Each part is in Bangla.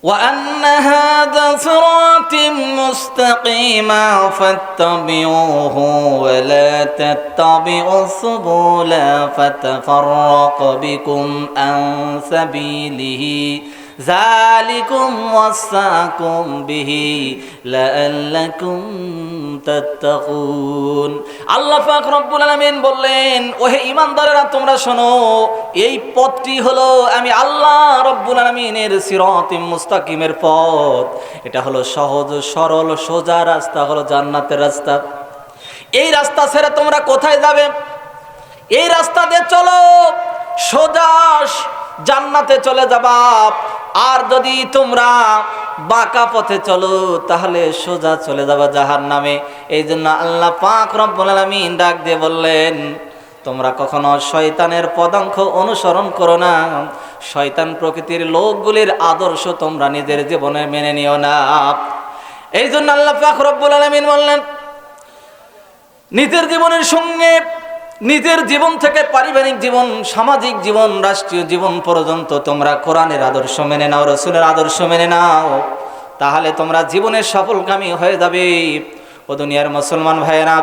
وأن هذا صراط مستقيما فاتبعوه ولا تتبعوا السبل فتفرق بكم عن سبيله ذلكم وصاكم به لعلكم تتقون। আল্লাহ পাক রব্বুল আলামিন বললেন, ওহে ঈমানদারেরা তোমরা শোনো, এই পথটি হলো আমি আল্লাহ রব্বুল আলামিনের সিরাতুল মুস্তাকিমের পথ। এটা হলো সহজ সরল সোজা রাস্তা, হলো জান্নাতের রাস্তা। এই রাস্তা ছেড়ে তোমরা কোথায় যাবে? এই রাস্তা দিয়ে চলো, সোজা জান্নাতে চলে যাবা। আর যদি তোমরা বাঁকা পথে চলো তাহলে সোজা চলে যাবা জাহান্নামে। এই জন্য আল্লাহ পাক রব্বুল আলামিন ডাক দিয়ে বললেন, তোমরা কখনো শয়তানের পদাঙ্ক অনুসরণ করো না। শয়তান প্রকৃতির লোকগুলির আদর্শ তোমরা নিজের জীবনে মেনে নিও না। এই জন্য আল্লাহ পাক রব্বুল আলামিন বললেন, নিজের জীবনের সঙ্গে, নিজের জীবন থেকে পারিবারিক জীবন, সামাজিক জীবন, রাষ্ট্রীয় জীবন পর্যন্ত তোমরা কোরআনের আদর্শ মেনে নাও, রাসূলের আদর্শ মেনে নাও, তাহলে তোমরা জীবনের সফলকামী হয়ে যাবে। ও দুনিয়ার মুসলমান ভাইয়েরা,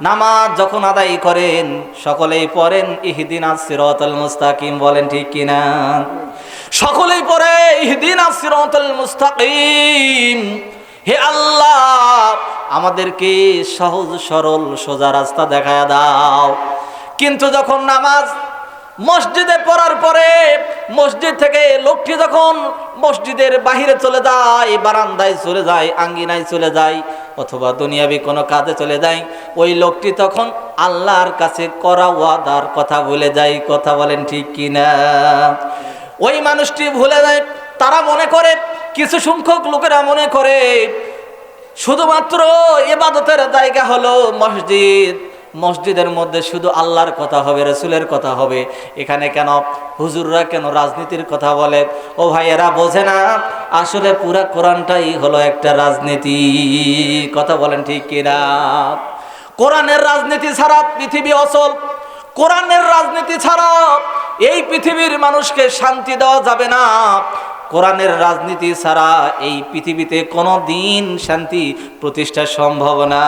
নামাজ যখন আদায় করেন সকলেই পড়েন ইহদিনাস সিরাতাল মুস্তাকিম, বলেন ঠিক কিনা? সকলেই পড়ে ইহদিনাস সিরাতাল মুস্তাকিম, হে আল্লাহ আমাদেরকে সহজ সরল সোজা রাস্তা দেখায় দাও। কিন্তু যখন নামাজ মসজিদে পড়ার পরে মসজিদ থেকে লোকটি যখন মসজিদের বাহিরে চলে যায়, বারান্দায় চলে যায়, আঙ্গিনায় চলে যায়, অথবা দুনিয়াবি কোনো কাজে চলে যায়, ওই লোকটি তখন আল্লাহর কাছে করা ওয়াদার কথা ভুলে যায়। কথা বলেন ঠিক কিনা? ওই মানুষটি ভুলে যায়। তারা মনে করে, কিছু সংখ্যক লোকেরা মনে করে শুধুমাত্র ইবাদতের জায়গা হলো মসজিদ, মসজিদের মধ্যে শুধু আল্লাহর কথা হবে, রাসূলের কথা হবে, এখানে কেন হুজুররা কেন রাজনীতির কথা বলে? ও ভাই, এরা বোঝে না আসলে পুরা কোরআনটাই হলো একটা রাজনীতি। কথা বলেন ঠিক কিনা? কোরআনের রাজনীতি ছাড়া পৃথিবী অচল। কোরআনের রাজনীতি ছাড়া এই পৃথিবীর মানুষকে শান্তি দেওয়া যাবে না। কোরআনের রাজনীতি ছাড়া এই পৃথিবীতে কোনো দিন শান্তি প্রতিষ্ঠা সম্ভব না।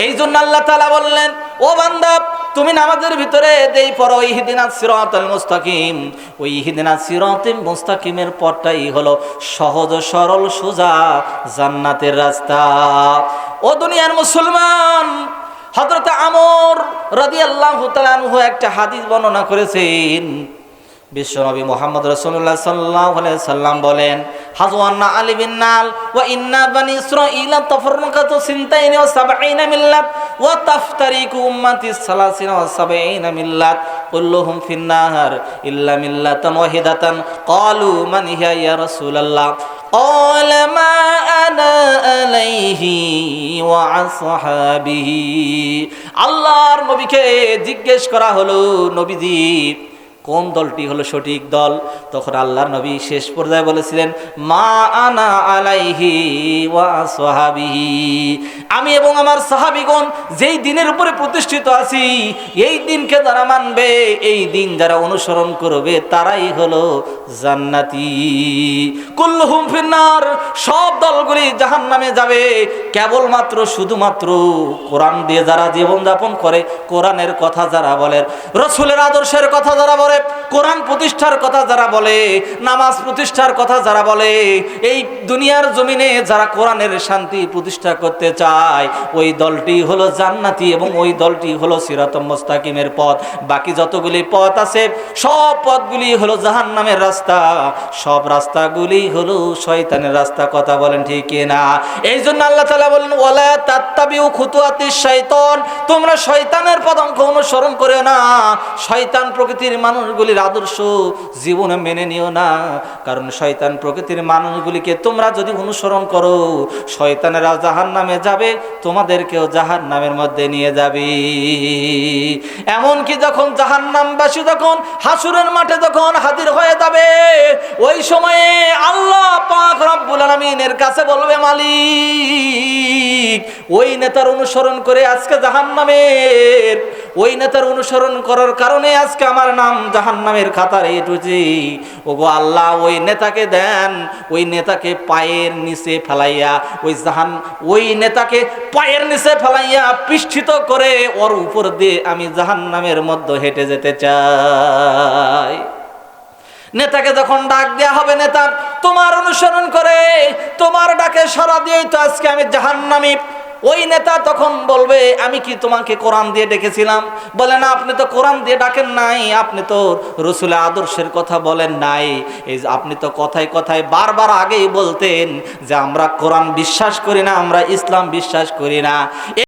এই জন্য আল্লাহ তাআলা বললেন, ও বান্দা তুমি নামাজের ভিতরে দেই পড়ো ইহদিনাস সিরাতাল মুস্তাকিম। ওই ইহদিনাস সিরাতাল মুস্তাকিমের পথটাই হলো সহজ সরল সোজা জান্নাতের রাস্তা। ও দুনিয়ার মুসলমান, হযরত আমর রাদিয়াল্লাহু তাআলা আনহু একটা হাদিস বর্ণনা করেছেন। বিশ্বনবী মুহাম্মদ রাসূলুল্লাহ সাল্লাল্লাহু আলাইহি সাল্লাম বলেন, হাজওয়ান্না আলী বিন নাল ওয়া ইন্না বানি ইসরাঈলা তাফাররাকাতু সিনতাইনি ওয়া সাবঈনা মিল্লাত ওয়া তাফতারিকু উম্মতি সালাসিনা ওয়া সাবঈনা মিল্লাত কুল্লুহুম ফিন্নার ইল্লা মিল্লাতান ওয়াহিদাতান। ক্বালু মান হিয়া ইয়া রাসূলুল্লাহ? ক্বালা মা আনা আলাইহি ওয়া আসহাবিহি। আল্লাহর নবীকে জিজ্ঞেস করা হলো, নবীজি কোন দলটি হলো সঠিক দল? তখন আল্লাহর নবী শেষ পর্যায়ে বলেছিলেন, মা আনা আলাইহি ওয়া আসহাবিহি, আমি এবং আমার সাহাবীগণ যেই দিনের উপরে প্রতিষ্ঠিত আছি, এই দিনকে যারা মানবে, এই দিন যারা অনুসরণ করবে, তারাই হলো জান্নাতি। কুল্লুহুম ফিন্নার, সব দলগুলি জাহান্নামে যাবে। কেবলমাত্র শুধুমাত্র কোরআন দিয়ে যারা জীবনযাপন করে, কোরআনের কথা যারা বলে, রাসূলের আদর্শের কথা যারা বলে, কোরআন প্রতিষ্ঠার কথা যারা বলে, নামাজ প্রতিষ্ঠার কথা যারা বলে, এই দুনিয়ার জমিনে যারা কোরআনের শান্তি প্রতিষ্ঠা করতে চায়, ওই দলটি হলো জান্নাতি এবং ওই দলটি হলো সিরাতুল মুস্তাকিমের পথ। বাকি যতগুলি পথ আছে সব পথগুলি হলো জাহান্নামের রাস্তা, সব রাস্তাগুলি হলো শয়তানের রাস্তা। কথা বলেন ঠিক কিনা? এই জন্য আল্লাহ তাআলা বলেন, ওয়ালা তাত্তাবিউ খুতুওয়াতিশ শাইতান, তোমরা শয়তানের পদাঙ্ক অনুসরণ করো না। শয়তান প্রকৃতির মানুষগুলির আদর্শ জীবনে মেনে নিও না, কারণ শয়তান প্রকৃতির মানুষগুলিকে তোমরা যদি অনুসরণ করো, শয়তানেরা জাহান্নামে যাবে, তোমাদেরকেও জাহান্নামের মধ্যে নিয়ে যাবে। এমনকি যখন জাহান্নামবাসী যখন হাসুরের মাঠে যখন হাজির হয়ে যাবে, ওই সময়ে আল্লাহ পাক রব্বুল আলামিনের কাছে বলবে, মালিক ওই নেতার অনুসরণ করে আজকে জাহান্নামের, ওই নেতার অনুসরণ করার কারণে আজকে আমার নাম জাহান্নামের খাতারে এঁটেছে। ওগো আল্লাহ, ওই নেতাকে দেন, ওই নেতাকে পায়ের নিচে ফেলাইয়া, ওই নেতাকে পায়ের নিচে ফেলাইয়া পিষ্ঠিত করে ওর উপর দিয়ে আমি জাহান্নামের মধ্যে হেঁটে যেতে চাই। নেতাকে যখন ডাক দেয়া হবে, নেতা তোমার অনুসরণ করে তোমার ডাকে সাড়া দিয়েই তো আজকে আমি জাহান্নামী। ওই নেতা তখন বলবে, আমি কি তোমাকে কোরআন দিয়ে ডেকেছিলাম? বলে না, আপনি তো কোরআন দিয়ে ডাকেন নাই, আপনি তো রসুলের আদর্শের কথা বলেন নাই। এই যে আপনি তো কথায় কথায় বারবার আগেই বলতেন যে আমরা কোরআন বিশ্বাস করি না, আমরা ইসলাম বিশ্বাস করি না।